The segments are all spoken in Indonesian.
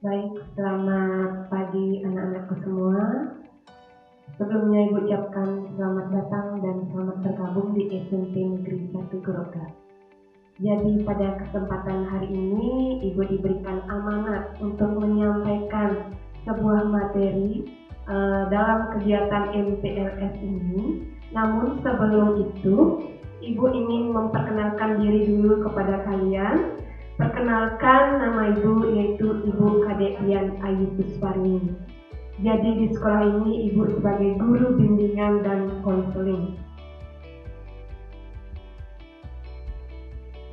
Baik, selamat pagi anak-anakku semua. Sebelumnya Ibu ucapkan selamat datang dan selamat bergabung di SMP Negeri 1 Groga. Jadi pada kesempatan hari ini Ibu diberikan amanat untuk menyampaikan sebuah materi dalam kegiatan MPLS ini. Namun sebelum itu Ibu ingin memperkenalkan diri dulu kepada kalian. Perkenalkan, nama Ibu yaitu Ibu Kadek Dian Ayu Pusparini. Jadi di sekolah ini Ibu sebagai guru bimbingan dan konseling.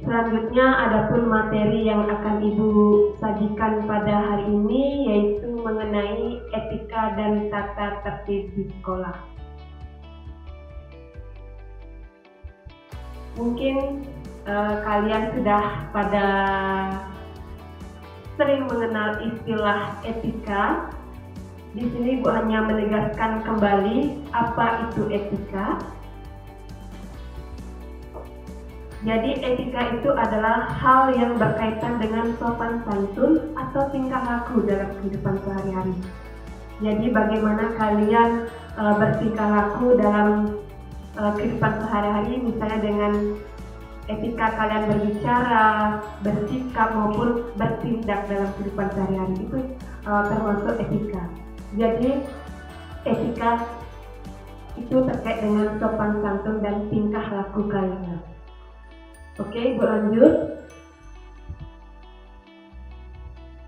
Selanjutnya adapun materi yang akan Ibu sajikan pada hari ini yaitu mengenai etika dan tata tertib di sekolah. Mungkin kalian sudah pada sering mengenal istilah etika. Di sini Bu hanya menegaskan kembali apa itu etika. Jadi etika itu adalah hal yang berkaitan dengan sopan santun atau tingkah laku dalam kehidupan sehari-hari. Jadi bagaimana kalian bertingkah laku dalam kehidupan sehari-hari, misalnya dengan etika kalian berbicara, bersikap maupun bertindak dalam kehidupan sehari-hari, itu termasuk etika. Jadi etika itu terkait dengan sopan santun dan tingkah laku kalian. Oke, Ibu lanjut.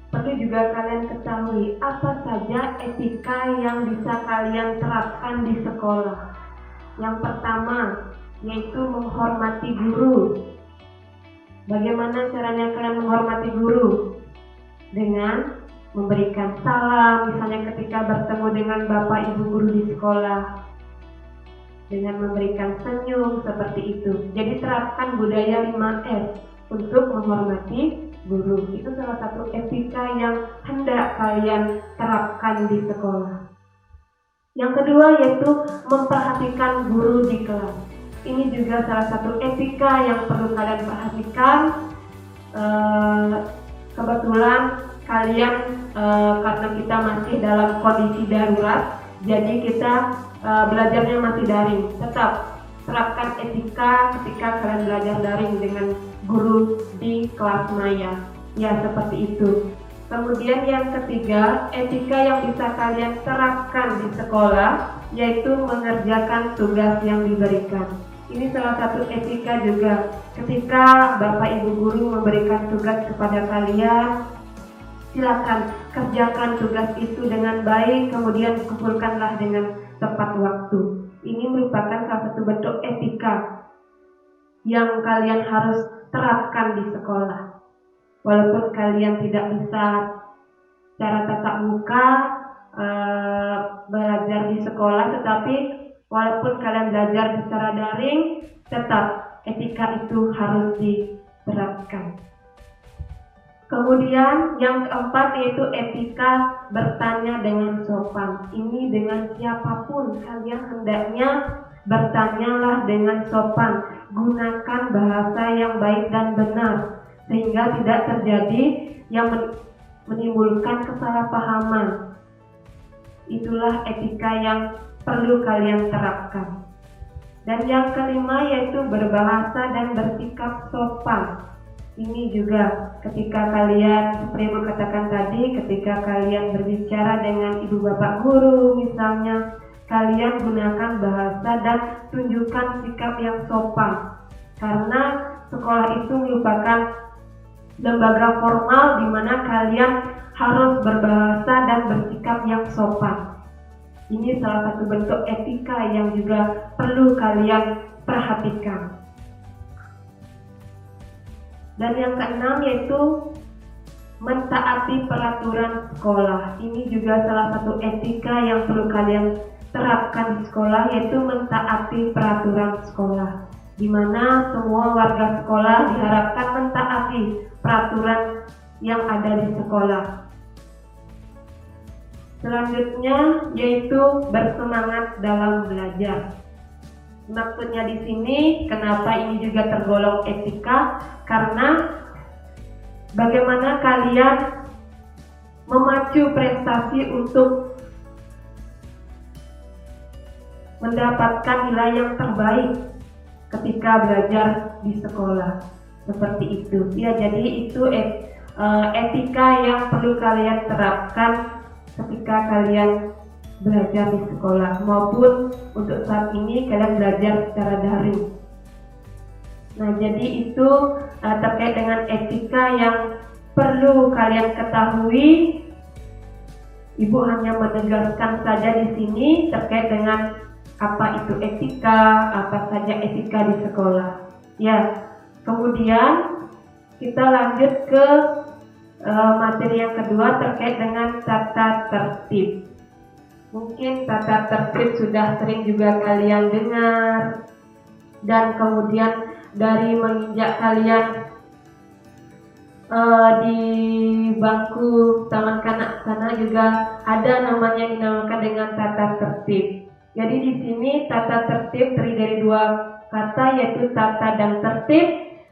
Perlu juga kalian ketahui apa saja etika yang bisa kalian terapkan di sekolah. Yang pertama yaitu menghormati guru. Bagaimana caranya kalian menghormati guru? Dengan memberikan salam, misalnya ketika bertemu dengan Bapak Ibu guru di sekolah, dengan memberikan senyum seperti itu. Jadi terapkan budaya 5S untuk menghormati guru. Itu salah satu etika yang hendak kalian terapkan di sekolah. Yang kedua yaitu memperhatikan guru di kelas. Ini juga salah satu etika yang perlu kalian perhatikan. Kebetulan kalian karena kita masih dalam kondisi darurat, jadi kita belajarnya masih daring. Tetap terapkan etika ketika kalian belajar daring dengan guru di kelas maya. Ya, seperti itu. Kemudian yang ketiga, etika yang bisa kalian terapkan di sekolah yaitu mengerjakan tugas yang diberikan. Ini salah satu etika juga. Ketika Bapak Ibu guru memberikan tugas kepada kalian, silakan kerjakan tugas itu dengan baik, kemudian kumpulkanlah dengan tepat waktu. Ini merupakan salah satu bentuk etika yang kalian harus terapkan di sekolah. Walaupun kalian tidak bisa secara tatap muka belajar di sekolah, tetapi walaupun kalian belajar secara daring, tetap etika itu harus diterapkan. Kemudian yang keempat yaitu etika bertanya dengan sopan. Ini dengan siapapun kalian hendaknya bertanyalah dengan sopan. Gunakan bahasa yang baik dan benar sehingga tidak terjadi yang menimbulkan kesalahpahaman. Itulah etika yang perlu kalian terapkan. Dan yang kelima yaitu berbahasa dan bersikap sopan. Ini juga ketika kalian, seperti yang katakan tadi, ketika kalian berbicara dengan ibu bapak guru misalnya, kalian gunakan bahasa dan tunjukkan sikap yang sopan. Karena sekolah itu merupakan lembaga formal di mana kalian harus berbahasa dan bersikap yang sopan. Ini salah satu bentuk etika yang juga perlu kalian perhatikan. Dan yang keenam yaitu mentaati peraturan sekolah. Ini juga salah satu etika yang perlu kalian terapkan di sekolah, yaitu mentaati peraturan sekolah, di mana semua warga sekolah diharapkan mentaati peraturan yang ada di sekolah. Selanjutnya yaitu bersemangat dalam belajar. Maksudnya di sini kenapa ini juga tergolong etika? Karena bagaimana kalian memacu prestasi untuk mendapatkan nilai yang terbaik ketika belajar di sekolah. Seperti itu. Ya, jadi itu etika yang perlu kalian terapkan ketika kalian belajar di sekolah maupun untuk saat ini kalian belajar secara daring. Nah, jadi itu terkait dengan etika yang perlu kalian ketahui. Ibu hanya menegaskan saja di sini terkait dengan apa itu etika, apa saja etika di sekolah. Ya, kemudian kita lanjut ke materi yang kedua terkait dengan tata tertib. Mungkin tata tertib sudah sering juga kalian dengar, dan kemudian dari menginjak kalian di bangku taman kanak-kanak juga ada namanya yang dinamakan dengan tata tertib. Jadi di sini tata tertib terdiri dari dua kata, yaitu tata dan tertib,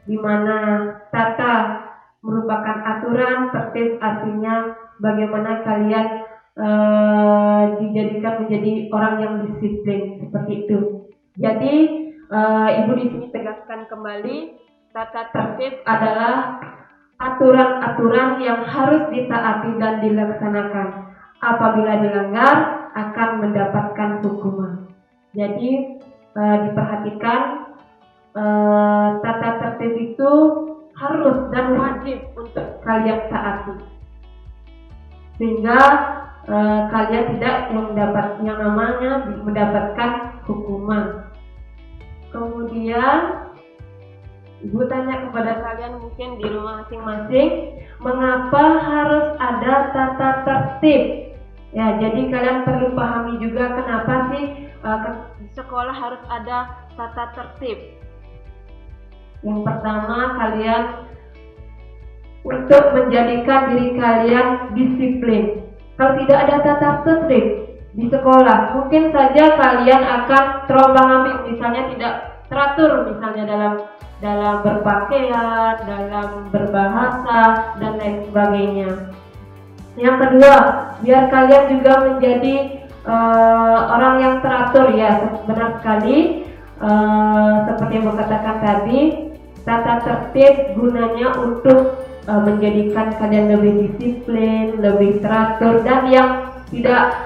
di mana tata merupakan aturan, tertib artinya bagaimana kalian dijadikan menjadi orang yang disiplin, seperti itu. Jadi ibu di sini tegaskan kembali, tata tertib adalah aturan-aturan yang harus ditaati dan dilaksanakan. Apabila dilanggar akan mendapatkan hukuman. Jadi diperhatikan tata tertib itu harus dan wajib untuk kalian taati, sehingga kalian tidak yang namanya mendapatkan hukuman. Kemudian ibu tanya kepada kalian mungkin di rumah masing-masing, mengapa harus ada tata tertib? Ya, jadi kalian perlu pahami juga kenapa sih di sekolah harus ada tata tertib. Yang pertama, kalian untuk menjadikan diri kalian disiplin. Kalau tidak ada tata tertib di sekolah, mungkin saja kalian akan terombang-ambing, misalnya tidak teratur, misalnya dalam berpakaian, dalam berbahasa, dan lain sebagainya. Yang kedua, biar kalian juga menjadi orang yang teratur, ya, benar sekali. Seperti yang katakan tadi, tata tertib gunanya untuk menjadikan kalian lebih disiplin, lebih teratur, dan yang tidak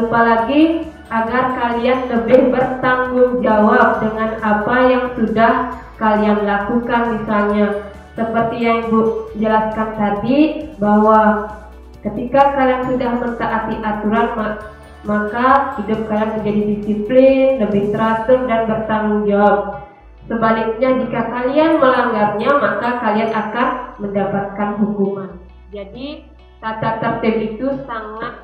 lupa lagi agar kalian lebih bertanggung jawab dengan apa yang sudah kalian lakukan. Misalnya seperti yang Ibu jelaskan tadi, bahwa ketika kalian sudah mentaati aturan, maka hidup kalian menjadi disiplin, lebih teratur, dan bertanggung jawab. Sebaliknya, jika kalian melanggarnya, maka kalian akan mendapatkan hukuman. Jadi tata tertib itu sangat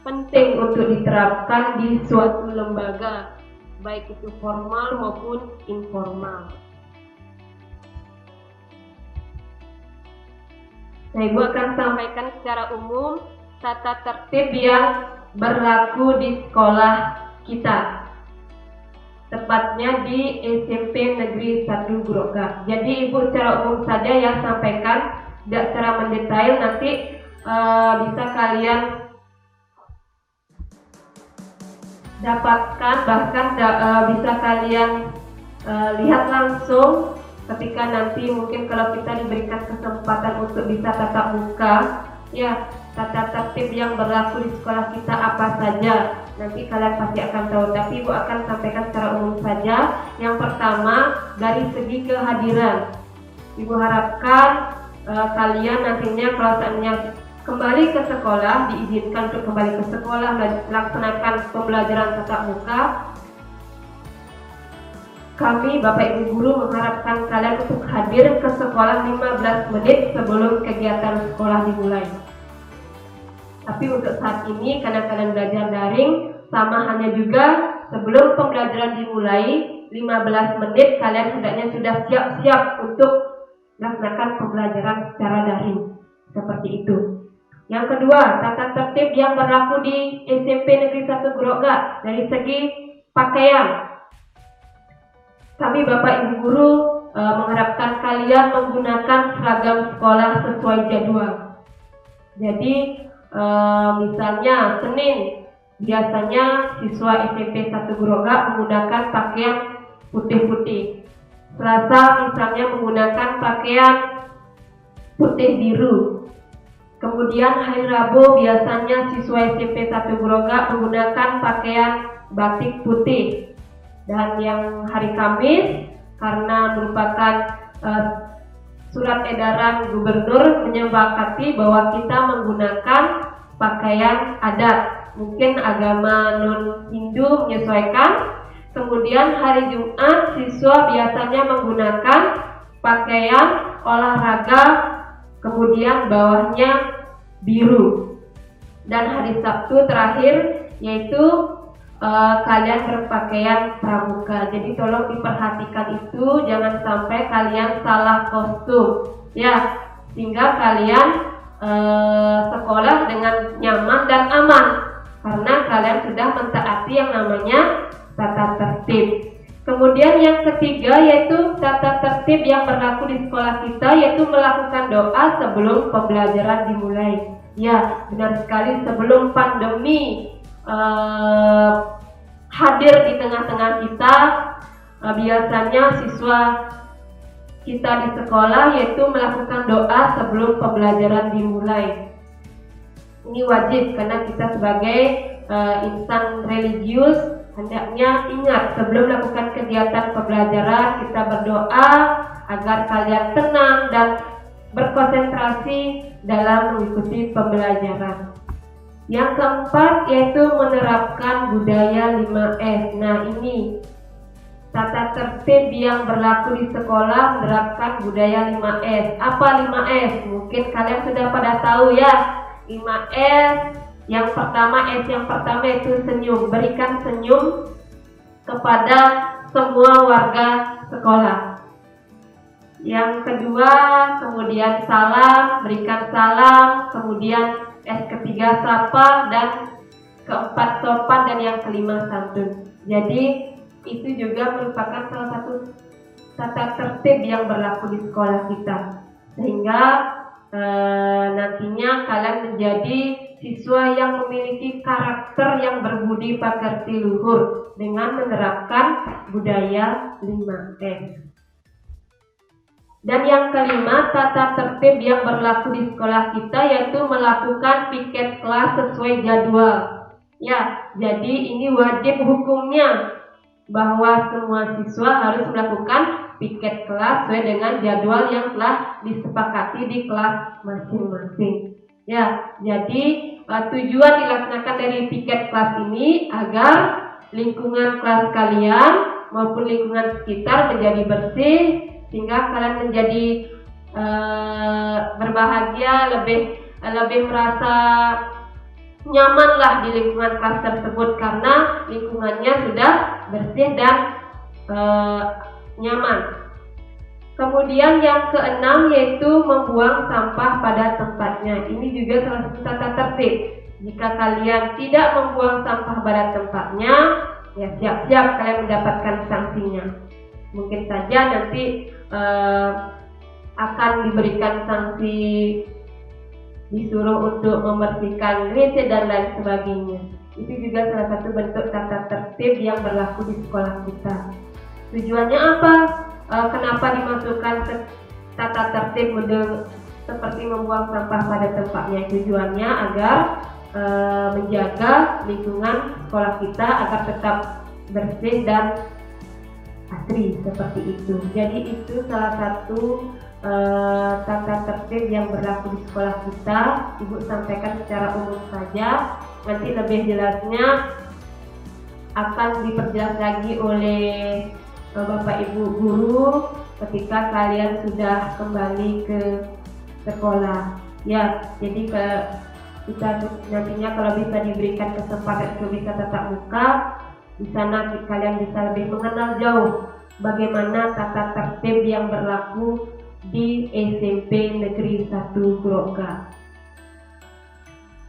penting untuk diterapkan di suatu lembaga, baik itu formal maupun informal. Nah, Ibu akan sampaikan secara umum tata tertib yang berlaku di sekolah kita, tepatnya di SMP Negeri 1 Groga. Jadi Ibu secara umum saja ya sampaikan, tidak secara mendetail. Nanti bisa kalian dapatkan, bahkan bisa kalian lihat langsung ketika nanti mungkin kalau kita diberikan kesempatan untuk bisa tatap muka, ya, tata tertib yang berlaku di sekolah kita apa saja, nanti kalian pasti akan tahu. Tapi Ibu akan sampaikan secara umum saja. Yang pertama, dari segi kehadiran, Ibu harapkan kalian nantinya kalau seandainya kembali ke sekolah, diizinkan untuk kembali ke sekolah, melaksanakan pembelajaran tatap muka, kami Bapak Ibu Guru mengharapkan kalian untuk hadir ke sekolah 15 menit sebelum kegiatan sekolah dimulai. Tapi untuk saat ini karena kalian belajar daring, sama halnya juga sebelum pembelajaran dimulai 15 menit kalian hendaknya sudah siap-siap untuk melaksanakan pembelajaran secara daring. Seperti itu. Yang kedua, tata tertib yang berlaku di SMP Negeri 1 Groga dari segi pakaian. Kami Bapak Ibu Guru mengharapkan kalian menggunakan seragam sekolah sesuai jadwal. Jadi misalnya Senin biasanya siswa SMP 1 Groga menggunakan pakaian putih-putih. Selasa misalnya menggunakan pakaian putih biru. Kemudian hari Rabu biasanya siswa SMP 1 Groga menggunakan pakaian batik putih. Dan yang hari Kamis karena merupakan surat edaran gubernur menyepakati bahwa kita menggunakan pakaian adat. Mungkin agama non-Hindu menyesuaikan. Kemudian hari Jumat siswa biasanya menggunakan pakaian olahraga, kemudian bawahnya biru. Dan hari Sabtu terakhir yaitu kalian berpakaian pramuka. Jadi tolong diperhatikan itu, jangan sampai kalian salah kostum ya, sehingga kalian sekolah dengan nyaman dan aman karena kalian sudah mentaati yang namanya tata tertib. Kemudian yang ketiga yaitu tata tertib yang berlaku di sekolah kita, yaitu melakukan doa sebelum pembelajaran dimulai. Ya, benar sekali, sebelum pandemi hadir di tengah-tengah kita, biasanya siswa kita di sekolah yaitu melakukan doa sebelum pembelajaran dimulai. Ini wajib karena kita sebagai insan religius hendaknya ingat sebelum melakukan kegiatan pembelajaran kita berdoa agar kalian tenang dan berkonsentrasi dalam mengikuti pembelajaran. Yang keempat yaitu menerapkan budaya 5S. Nah, ini tata tertib yang berlaku di sekolah menerapkan budaya 5S. Apa 5S? Mungkin kalian sudah pada tahu ya. 5S yang pertama itu senyum. Berikan senyum kepada semua warga sekolah. Yang kedua, kemudian salam, berikan salam. Kemudian ketiga sapa, dan keempat sopan, dan yang kelima santun. Jadi itu juga merupakan salah satu tata tertib yang berlaku di sekolah kita, sehingga nantinya kalian menjadi siswa yang memiliki karakter yang berbudi pekerti luhur dengan menerapkan budaya 5S. Dan yang kelima, tata tertib yang berlaku di sekolah kita yaitu melakukan piket kelas sesuai jadwal. Ya, jadi ini wajib hukumnya bahwa semua siswa harus melakukan piket kelas sesuai dengan jadwal yang telah disepakati di kelas masing-masing. Ya, jadi tujuan dilaksanakan dari piket kelas ini agar lingkungan kelas kalian maupun lingkungan sekitar menjadi bersih, sehingga kalian menjadi berbahagia, lebih merasa nyamanlah di lingkungan kelas tersebut karena lingkungannya sudah bersih dan nyaman. Kemudian yang keenam yaitu membuang sampah pada tempatnya. Ini juga salah satu tata tertib. Jika kalian tidak membuang sampah pada tempatnya, ya siap-siap kalian mendapatkan sanksinya. Mungkin saja nanti akan diberikan sanksi, disuruh untuk membersihkan WC dan lain sebagainya. Itu juga salah satu bentuk tata tertib yang berlaku di sekolah kita. Tujuannya apa? Kenapa dimasukkan tata tertib seperti membuang sampah pada tempatnya? Tujuannya agar menjaga lingkungan sekolah kita agar tetap bersih dan asri seperti itu. Jadi itu salah satu tata tertib yang berlaku di sekolah kita. Ibu sampaikan secara umum saja. Nanti lebih jelasnya akan diperjelas lagi oleh Bapak Ibu guru ketika kalian sudah kembali ke sekolah. Ya, jadi kita nantinya kalau bisa diberikan kesempatan untuk bisa tatap muka, di sana kalian bisa lebih mengenal jauh bagaimana tata tertib yang berlaku di SMP Negeri 1 Groga.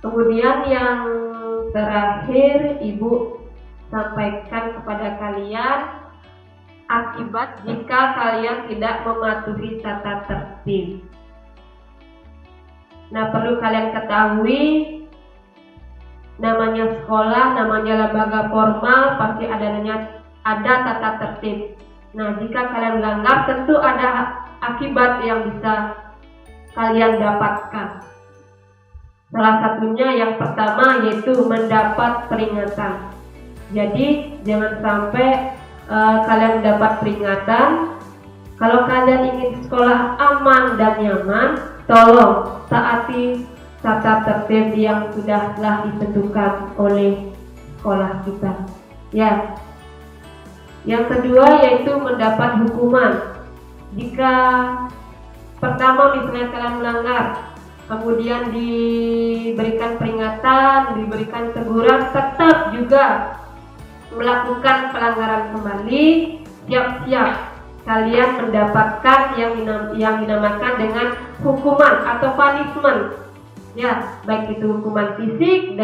Kemudian yang terakhir Ibu sampaikan kepada kalian akibat jika kalian tidak mematuhi tata tertib. Nah, perlu kalian ketahui, namanya sekolah, namanya lembaga formal, pasti ada tata tertib. Nah, jika kalian melanggar, tentu ada akibat yang bisa kalian dapatkan. Salah satunya yang pertama yaitu mendapat peringatan. Jadi jangan sampai kalian mendapat peringatan. Kalau kalian ingin sekolah aman dan nyaman, tolong taati tata tertib yang telah ditentukan oleh sekolah kita. Ya. Yang kedua yaitu mendapat hukuman. Jika pertama misalnya kalian melanggar, kemudian diberikan peringatan, diberikan teguran, tetap juga melakukan pelanggaran kembali, siap-siap kalian mendapatkan yang dinamakan dengan hukuman atau punishment. Ya, baik itu hukuman fisik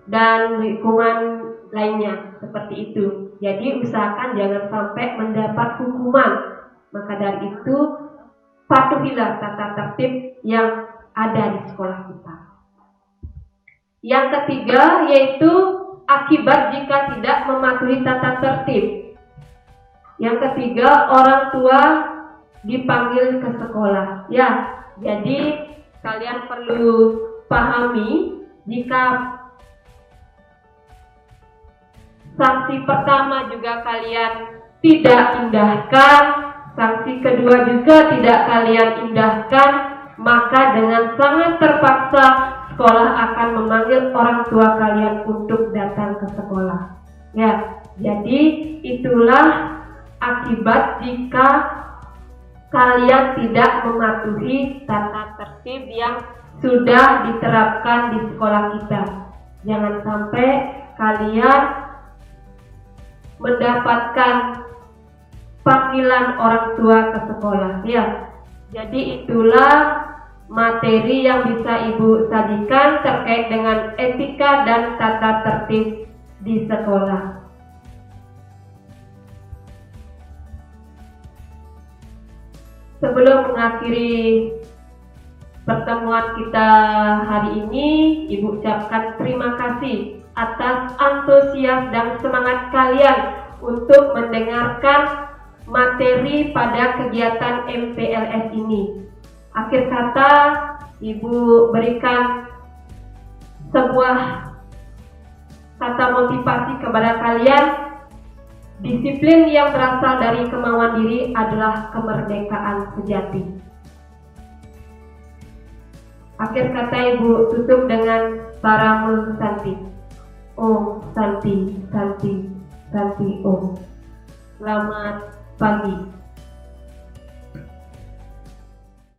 dan hukuman lainnya seperti itu. Jadi usahakan jangan sampai mendapat hukuman. Maka dari itu patuhilah tata tertib yang ada di sekolah kita. Yang ketiga yaitu akibat jika tidak mematuhi tata tertib. Yang ketiga, orang tua dipanggil ke sekolah. Ya, jadi kalian perlu pahami jika sanksi pertama juga kalian tidak indahkan, sanksi kedua juga tidak kalian indahkan, maka dengan sangat terpaksa sekolah akan memanggil orang tua kalian untuk datang ke sekolah. Ya, jadi itulah akibat jika kalian tidak mematuhi tata tertib yang sudah diterapkan di sekolah kita. Jangan sampai kalian mendapatkan panggilan orang tua ke sekolah. Ya, jadi itulah materi yang bisa Ibu sajikan terkait dengan etika dan tata tertib di sekolah. Sebelum mengakhiri pertemuan kita hari ini, Ibu ucapkan terima kasih atas antusias dan semangat kalian untuk mendengarkan materi pada kegiatan MPLS ini. Akhir kata, Ibu berikan sebuah kata motivasi kepada kalian. Disiplin yang berasal dari kemauan diri adalah kemerdekaan sejati. Akhir kata Ibu tutup dengan Paramul Santi. Om Santi, Santi, Santi Om. Selamat pagi.